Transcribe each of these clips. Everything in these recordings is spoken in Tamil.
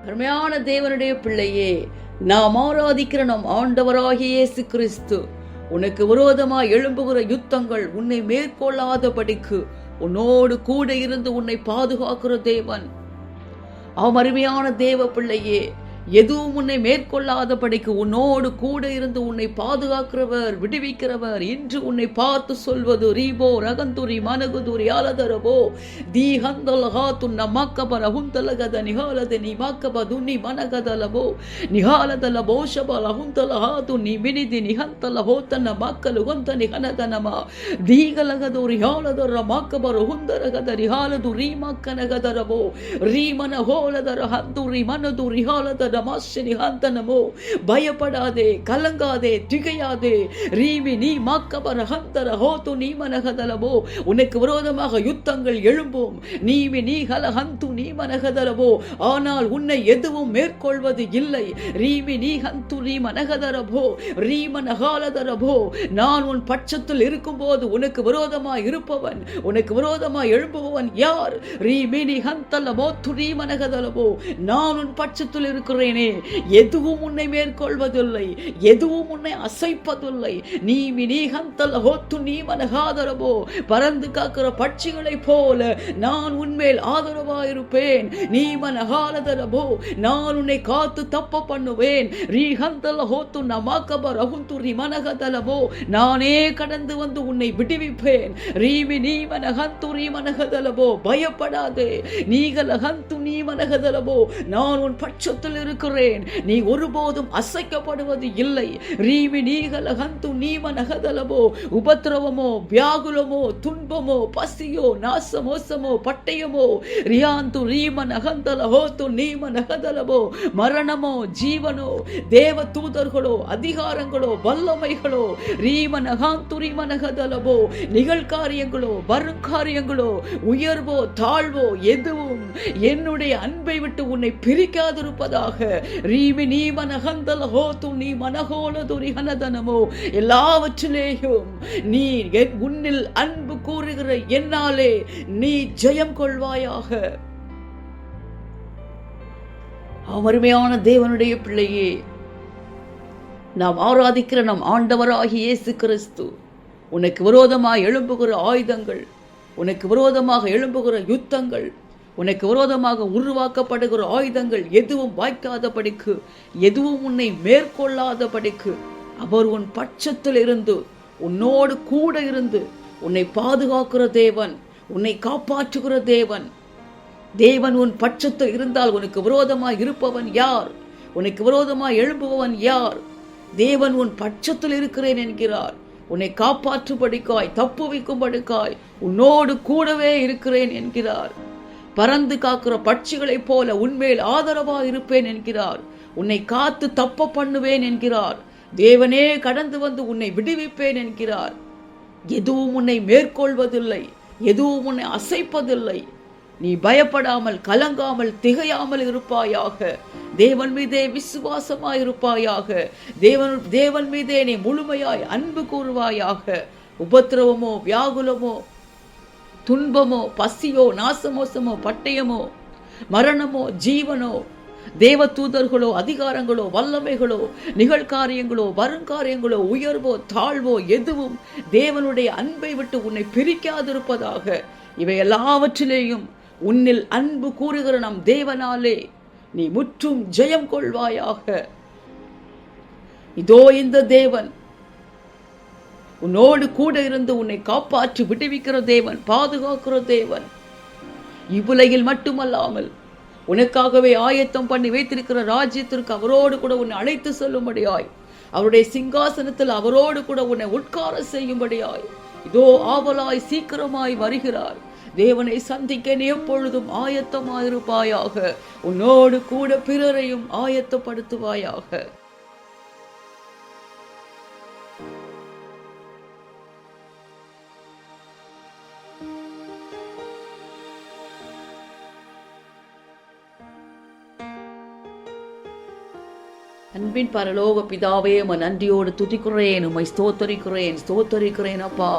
அருமையான தேவனுடைய பிள்ளையே, நாம் ஆராதிக்கிற நம் ஆண்டவராகிய இயேசு கிறிஸ்து உனக்கு விரோதமாய் எழும்புகிற யுத்தங்கள் உன்னை மேற்கொள்ளாதபடிக்கு உன்னோடு கூட இருந்து உன்னை பாதுகாக்கிற தேவன். அருமையான தேவ பிள்ளையே, எதுவும் உன்னை மேற்கொள்ளாதபடிக்கு உன்னோடு கூட இருந்து உன்னை பாதுகாக்கிறவர், விடுவிக்கிறவர். இன்று உன்னை பார்த்து சொல்வது ரீபோ ரகந்துரி மனகுதுரி ஆலதரபோ தீஹந்தலஹாத்து நமக்கபர ஹுந்தலகத நிஹாலத நிமாக்கபதுனி மனகதலபோ நிஹாலதலபோ ஷபலஹுந்தலஹாத்து நிமினிதி நிஹந்தலஹோத்தன மக்கலு ஹந்த நிஹனதனமா தீகலகதுரி ஹாலதர மக்கபர ஹுந்தரகத ரிஹாலது ரீமக்கனகதரபோ ரீமனஹோலதர ஹந்துரி மனது ரிஹாலத பயப்படாதே, கலங்காதே, திகையாதே. ரீவி நீ மாக்கபர ஹந்தர ஹோது நீ மனகதலபோ உனக்கு விரோதமாக யுத்தங்கள் எழும்பும். நீவி நீ ஹல ஹந்து நீ மனகதலபோ ஆனால் உன்னை எதுவும் மேற்கொள்வது இல்லை. ரீவி நீ ஹந்து நீ மனகதரபோ ரீமனகாலதரபோ நான் உன் பட்சத்தில் இருக்கும்போது உனக்கு விரோதமாய் இருப்பவன், உனக்கு விரோதமாய் எழும்புபவன் யார்? ரீமி நீ ஹந்தலபோ துரி மனகதலபோ நான் உன் பட்சத்தில் இருக்கிறேன். எதுவும் உன்னை மேற்கொள்வதில்லை, எதுவும் உன்னை அசைப்பதில்லை. நீ மினிஹந்தல ஹோத்து நீ மனகாதரபோ பறந்து காக்கிற பட்சிகளை போல நான் உன்மேல் ஆதரவாயிருப்பேன். நீ மனகாலதரபோ நான் உன்னை காத்து தப்ப பண்ணுவேன். ரீஹந்தல ஹோத்து நமாக்கப ரகுந்துரி மனகதலபோ நானே கடந்து வந்து உன்னை விடுவிப்பேன். ரீமி நீ மனகந்துரி மனகதலபோ பயப்படாதே. நீகல ஹந்து நீ மனகதலபோ நான் உன் பட்சத்தில் இருக்கிறேன். நீ ஒருபோதும் அசைக்கப்படுவது இல்லை. ரீமி நீகல ஹந்து நீம நகதலபோ உபத்திரவமோ வியாகுலமோ துன்பமோ பசியோ நாசமோசமோ பட்டயமோ ரியாந்து ரீம நகந்தல ஹோத்து நீம நகதலபோ மரணமோ ஜீவனோ தேவ தூதர்களோ அதிகாரங்களோ வல்லமைகளோ ரீம நகாந்து ரீம நகதலபோ நிகழ்காரியங்களோ வருங்காரியங்களோ உயர்வோ தாழ்வோ எதுவும் என்னுடைய அன்பை விட்டு உன்னை பிரிக்காதிருப்பதாக. எல்லாவற்றிலேயும் நீ உன்னில் அன்பு கூறுகிற என்னாலே நீ ஜெயம் கொள்வாயாக. அருமையான தேவனுடைய பிள்ளையே, நாம் ஆராதிக்கிற நம் ஆண்டவராகிய இயேசு கிறிஸ்து உனக்கு விரோதமாக எழும்புகிற ஆயுதங்கள், உனக்கு விரோதமாக எழும்புகிற யுத்தங்கள், உனக்கு விரோதமாக உருவாக்கப்படுகிற ஆயுதங்கள் எதுவும் வாய்க்காதபடிக்கு, எதுவும் உன்னை மேற்கொள்ளாதபடிக்கு அவர் உன் பட்சத்தில் இருந்து உன்னோடு கூட இருந்து உன்னை பாதுகாக்கிற தேவன், உன்னை காப்பாற்றுகிற தேவன். தேவன் உன் பட்சத்தில் இருந்தால் உனக்கு விரோதமாய் இருப்பவன் யார்? உனக்கு விரோதமாய் எழும்புபவன் யார்? தேவன் உன் பட்சத்தில் இருக்கிறேன் என்கிறார். உன்னை காப்பாற்றும்படிக்காய், தப்புவிக்கும்படிக்காய் உன்னோடு கூடவே இருக்கிறேன் என்கிறார். பறந்து காக்கிற பட்சிகளைப் போல உன்மேல் ஆதரவாக இருப்பேன் என்கிறார். உன்னை காத்து தப்ப பண்ணுவேன் என்கிறார். தேவனே கடந்து வந்து உன்னை விடுவிப்பேன் என்கிறார். எதுவும் உன்னை மேற்கொள்வதில்லை, எதுவும் உன்னை அசைப்பதில்லை. நீ பயப்படாமல், கலங்காமல், திகையாமல் இருப்பாயாக. தேவன் மீதே விசுவாசமாய் இருப்பாயாக. தேவன் மீதே நீ முழுமையாய் அன்பு கூறுவாயாக. உபத்திரவமோ வியாகுலமோ துன்பமோ பசியோ நாசமோசமோ பட்டயமோ மரணமோ ஜீவனோ தேவ தூதர்களோ அதிகாரங்களோ வல்லமைகளோ நிகழ்காரியங்களோ வருங்காரியங்களோ உயர்வோ தாழ்வோ எதுவும் தேவனுடைய அன்பை விட்டு உன்னை பிரிக்காதிருப்பதாக. இவை எல்லாவற்றிலேயும் உன்னில் அன்பு கூறுகிற நம் தேவனாலே நீ முற்றும் ஜெயம் கொள்வாயாக. இதோ இந்த தேவன் உன்னோடு கூட இருந்து உன்னை காப்பாற்றி விடுவிக்கிற தேவன், பாதுகாக்கிற தேவன். இவ்வுலகில் மட்டுமல்லாமல் உனக்காகவே ஆயத்தம் பண்ணி வைத்திருக்கிற ராஜ்யத்திற்கு அவரோடு கூட உன்னை அழைத்து செல்லும்படியாய், அவருடைய சிங்காசனத்தில் அவரோடு கூட உன்னை உட்கார செய்யும்படியாய் இதோ ஆவலாய் சீக்கிரமாய் வருகிறார். தேவனை சந்திக்க நீ எப்பொழுதும் ஆயத்தமாயிருப்பாயாக. உன்னோடு கூட பிறரையும் ஆயத்தப்படுத்துவாயாக. அன்பின் பரலோக பிதாவே, உம்மை நன்றியோடு துதிக்கிறேன், உம்மை ஸ்தோத்தரிக்கிறேன் அப்பா.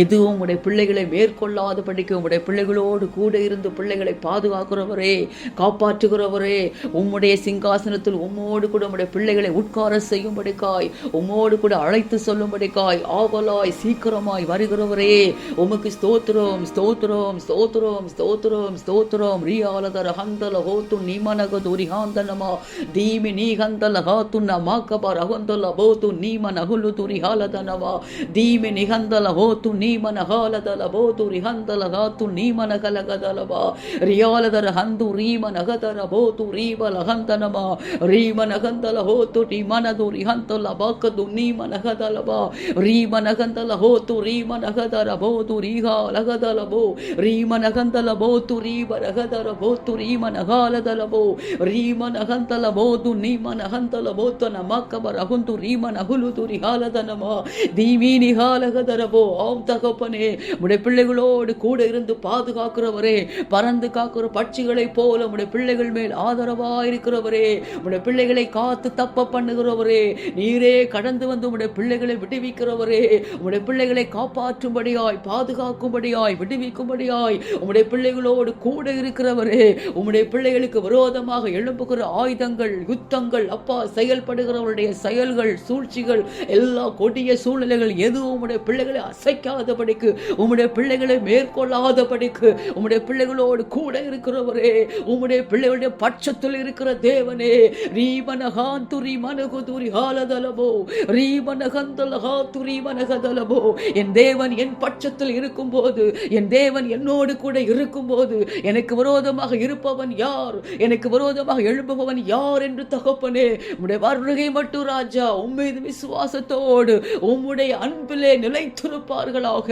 எதுவும் உடைய பிள்ளைகளை மேற்கொள்ளாத படிக்க உடைய பிள்ளைகளோடு கூட இருந்து பிள்ளைகளை பாதுகாக்கிறவரே, காப்பாற்றுகிறவரே, உம்முடைய சிங்காசனத்தில் உம்மோடு கூட உடைய பிள்ளைகளை உட்கார செய்யும்படிக்காய், உம்மோடு கூட அழைத்து சொல்லும்படிக்காய் ஆவலாய் சீக்கிரமாய் வருகிறவரே, உமக்கு ஸ்தோத்திரம் ஸ்தோத்திரம் ஸ்தோத்திரம் ஸ்தோத்திரம் ஸ்தோத்திரம். ரியாலதர ஹந்தல ஹோத்து நீமனக துரிஹாந்தனமா தீமி நீ ஹந்தல துன்னா மாக்கபர ஹந்தல போத்து நீமன ஹுலு துரி ஹாலதனவா தீமி நிஹந்தல ஹோத்து நீமன ஹாலதல போத்து ரிஹந்தல ஹாத்து நீமன கலகதலவா ரியாலதர ஹந்து ரீமன கதர போத்து ரீவல ஹந்தனமா ரீமன ஹந்தல ஹோத்து ரீமன துரி ஹந்தல பாக்கது நீமன கதலவா ரீமன ஹந்தல ஹோத்து ரீமன கதர போத்து ரீஹா லகதல போ ரீமன ஹந்தல போத்து ரீவர கதர போத்து ரீமன ஹாலதல போ ரீமன ஹந்தல போத்து நீமன ஹந்தல போத்தன மாக்கபர ஹந்து ரீமன ஹுலு துரி ஹாலதனமா தீமீனி ஹாலகதரபோ. ஆம் தகப்பனே, உடைய பிள்ளைகளோடு கூட இருந்து பாதுகாக்கிறவரே, பறந்து காக்கிற பட்சிகளை போல உடைய பிள்ளைகள் மேல் ஆதரவாயிருக்கிறவரே, உடைய பிள்ளைகளை காத்து தப்ப பண்ணுகிறவரே, நீரே கடந்து வந்து உடைய பிள்ளைகளை விடுவிக்கிறவரே, உடைய பிள்ளைகளை காப்பாற்றும்படியாய் பாதுகாக்கும்படியாய் விடுவிக்கும்படியாய் உடைய பிள்ளைகளோடு கூட இருக்கிறவரே, உம்முடைய பிள்ளைகளுக்கு விரோதமாக எழும்புகிற ஆயுதங்கள் யுத்தங்கள் அப்பா செயல்படுகிறவருடைய செயல்கள் சூழ்ச்சிகள் எல்லா கொடிய சூழ்நிலைகள் எதுவும் உம்முடைய பிள்ளைகளை அசைக்காதபடிக்கு, உம்முடைய பிள்ளைகளை மேற்கொள்ளாதபடிக்கு உம்முடைய பிள்ளைகளோடு கூட இருக்கிறவரே, உம்முடைய பிள்ளைகளுடைய பட்சத்தில் இருக்கிற தேவனே, ரீமனகாந்துரி மனகுதுரி ஹாலதலபோ ரீமனகந்தலகாதுரி மனகதலபோ. என் தேவன் என் பட்சத்தில் இருக்கும் போது, என் தேவன் என்னோடு கூட இருக்கும் போது எனக்கு விரோதமாக இருப்பவன் யார், எனக்கு விரோதமாக எழும்புபவன் யார் என்று தகப்பனே, உம்முடைய வருகை மட்டும் ராஜா உம்மீது விசுவாசத்தோடு உம்முடைய அன்பிலே நிலைத்திருப்பார்களாக.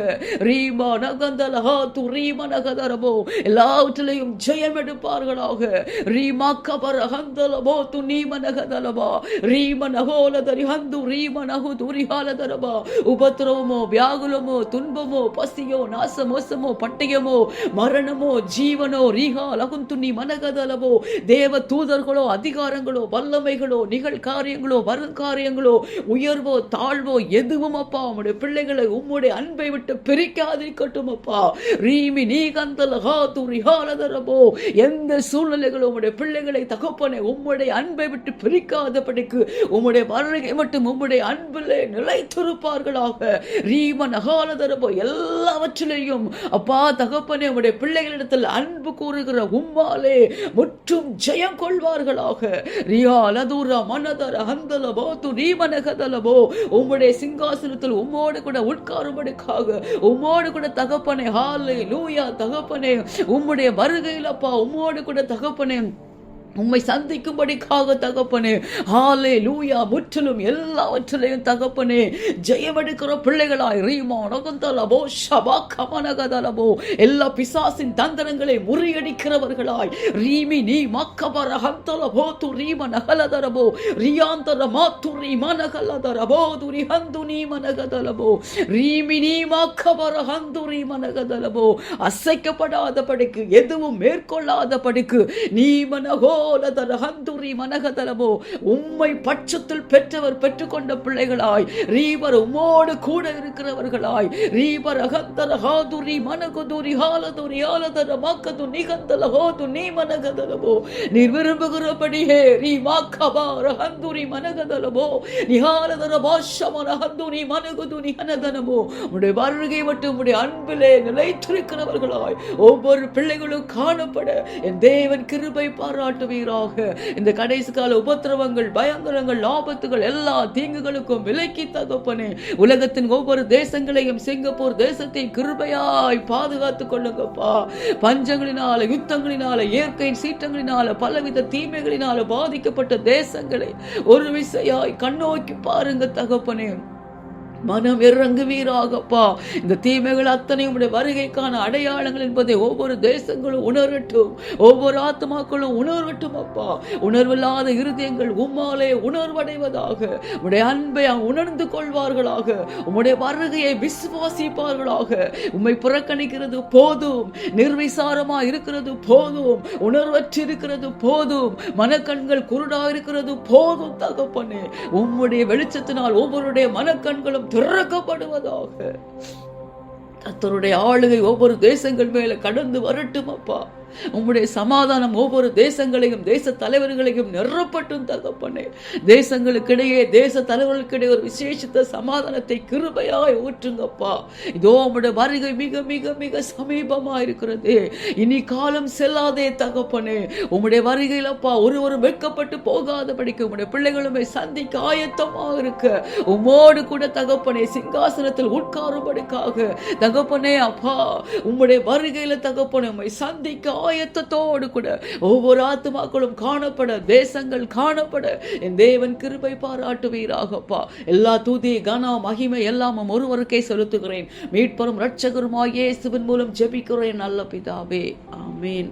ரீமா நகந்தலஹா து ரீம நகதரபோ எல்லாவற்றிலையும் ஜெயம் எடுப்பார்களாக. ரீமா கபர ஹந்தலபோ து நீம நகதலபா ரீம நகோலதரி ஹந்து ரீம நகு துரிஹாலதரபா. உபத்திரவமோ வியாகுலமோ துன்பமோ பசியோ நாசமோசமோ பட்டயமோ மரணமோ ஜீவனோ ரீஹா லகுந்து நீ மனகதலபோ தேவ தூதர்களோ அதிகாரங்களோ வல்லமைகளோ நிகழ்காரியங்களோ வருங்காரியங்களோ உயர்வோ தாழ்வோ எதுவும் அப்பா உம்முடைய பிள்ளைகளை உம்முடைய அன்பை விட்டு பிரிக்காதிருக்கட்டும் அப்பா. ரீமி நீ கந்தலஹா துரிஹாலதரபோ எந்த சூழ்நிலைகளும் உம்முடைய பிள்ளைகளை தகப்பனே உம்முடைய அன்பை விட்டு பிரிக்காதபடிக்கு உம்முடைய வருகை மட்டும் உம்முடைய அன்பிலே நிலைத்திருப்பார்களாக. ரீம நகாலதரபோ எல்லாவற்றிலையும் அப்பா தகப்பனே உம்முடைய பிள்ளைகளிடத்தில் அன்பு கூறுகிற உம்மாலே முற்றும் ஜெயம் கொள்வார்களாக. ரியாலதுரா மனதர ஹந்தலபோ து ரீமனகதலபோ உம்முடைய சிங்காசனத்தில் உம்மோடு கூட உட்காரும்படிக்காக உம்மோடு கூட தகப்பனே ஹல்லேலூயா தகப்பனே உம்முடைய வருகையில் அப்பா உம்மோடு கூட தகப்பனே உம்மை சந்திக்கும்படிக்காக தகப்பனே ஹல்லேலூயா முற்றிலும் எல்லாவற்றிலையும் தகப்பனே ஜெயமெடுக்கிற பிள்ளைகளாய் ரீமா நகந்தலபோ ஷபா கமனகதலபோ எல்லா பிசாசின் தந்திரங்களை முறியடிக்கிறவர்களாய் ரீமி நீ மக்கபர ஹந்தலபோ து ரீம நகலதரபோ ரியாந்தர மாத்து ரீம நகலதரபோ துரி ஹந்து நீம நகதலபோ ரீமி நீ மக்கபர ஹந்து ரீம நகதலபோ அசைக்கப்படாதபடிக்கு எதுவும் மேற்கொள்ளாதபடிக்கு நீம நகோ உம்மை பட்சத்தில் பெற்றவர் பெற்றுக்கொண்ட பிள்ளைகளாய் ரீபர் உம்மோடு கூட இருக்கிறவர்களாய் ரீபர் அகந்தர ஹாதுரி மனகுதுரி ஹாலதுரி ஹாலதர மாக்கது நிகந்தல ஹோது நீ மனகதலபோ நீர் விரும்புகிறபடியே ரீ மாக்கபார ஹந்துரி மனகதலபோ நிஹாலதர பாஷமன ஹந்துரி மனகுது நிஹனதனபோ. உடைய வருகை மட்டும் உடைய அன்பிலே நிலைத்திருக்கிறவர்களாய் ஒவ்வொரு பிள்ளைகளும் காணப்பட என் தேவன் கிருபை பாராட்டு இந்த கடைசி கால உபத்திரவங்கள் பயங்கரங்கள் ஆபத்துகள் எல்லா தீங்குகளுக்கும் விலக்கி தகப்பனே உலகத்தின் ஒவ்வொரு தேசங்களையும் சிங்கப்பூர் தேசத்தை கிருபையாய் பாதுகாத்துக் கொள்ளுங்கப்பா. பஞ்சங்களினால யுத்தங்களினால இயற்கை சீற்றங்களினால பலவித தீமைகளினால பாதிக்கப்பட்ட தேசங்களை ஒரு விசையாய் கண்ணோக்கி பாருங்க தகப்பனே. மனம் இறங்குவீராகப்பா. இந்த தீமைகள் அத்தனையும் உடைய வருகைக்கான அடையாளங்கள் என்பதை ஒவ்வொரு தேசங்களும் உணரட்டும், ஒவ்வொரு ஆத்மாக்களும் உணரட்டும் அப்பா. உணர்வில்லாத இருதயங்கள் உம்மாலே உணர்வடைவதாக, உடைய அன்பை உணர்ந்து கொள்வார்களாக, உம்முடைய வருகையை விசுவாசிப்பார்களாக. உம்மை புறக்கணிக்கிறது போதும், நிர்விசாரமா இருக்கிறது போதும், உணர்வற்றிருக்கிறது போதும், மனக்கண்கள் குருடா இருக்கிறது போதும் தகப்பனே. உம்முடைய வெளிச்சத்தினால் ஒவ்வொருடைய மனக்கண்களும் திறக்கப்படுவதாக. கர்த்தருடைய ஆளுகை ஒவ்வொரு தேசங்கள் மேல கடந்து வரட்டும் அப்பா. உம்முடைய சமாதானம் ஒவ்வொரு தேசங்களையும் தேச தலைவர்களையும் நிரப்பட்டும் தகப்பனே. தேசங்களுக்கிடையே தேச தலைவர்களுக்கிடையே ஒரு விசேஷித்த சமாதானத்தை கிருபையாய் ஊற்றுங்கப்பா. இதோ உம்முடைய வருகை மிக மிக மிக சமீபமா இருக்கிறது. இனி காலம் செல்லாதே தகப்பனே. உம்முடைய வருகையிலப்பா ஒருவரும் வெட்கப்பட்டு போகாதபடிக்கு உம்முடைய பிள்ளைகளுமே சந்திக்க ஆயத்தமாக இருக்க உம்மோடு கூட தகப்பனே சிங்காசனத்தில் உட்காரும்படிக்காக தகப்பனே அப்பா உம்முடைய வருகையில தகப்பனே உம்மை சந்திக்க ஆயத்தத்தோடு கூட ஒவ்வொரு ஆத்துமாக்களும் காணப்பட, தேசங்கள் காணப்பட என் தேவன் கிருபை பாராட்டுவீராகப்பா. எல்லா துதி கன மகிமை எல்லாம் ஒருவருக்கே செலுத்துகிறேன். மீட்பரும் இரட்சகருமாகிய இயேசுவின் மூலம் ஜெபிக்கிறேன் நல்ல பிதாவே, ஆமென்.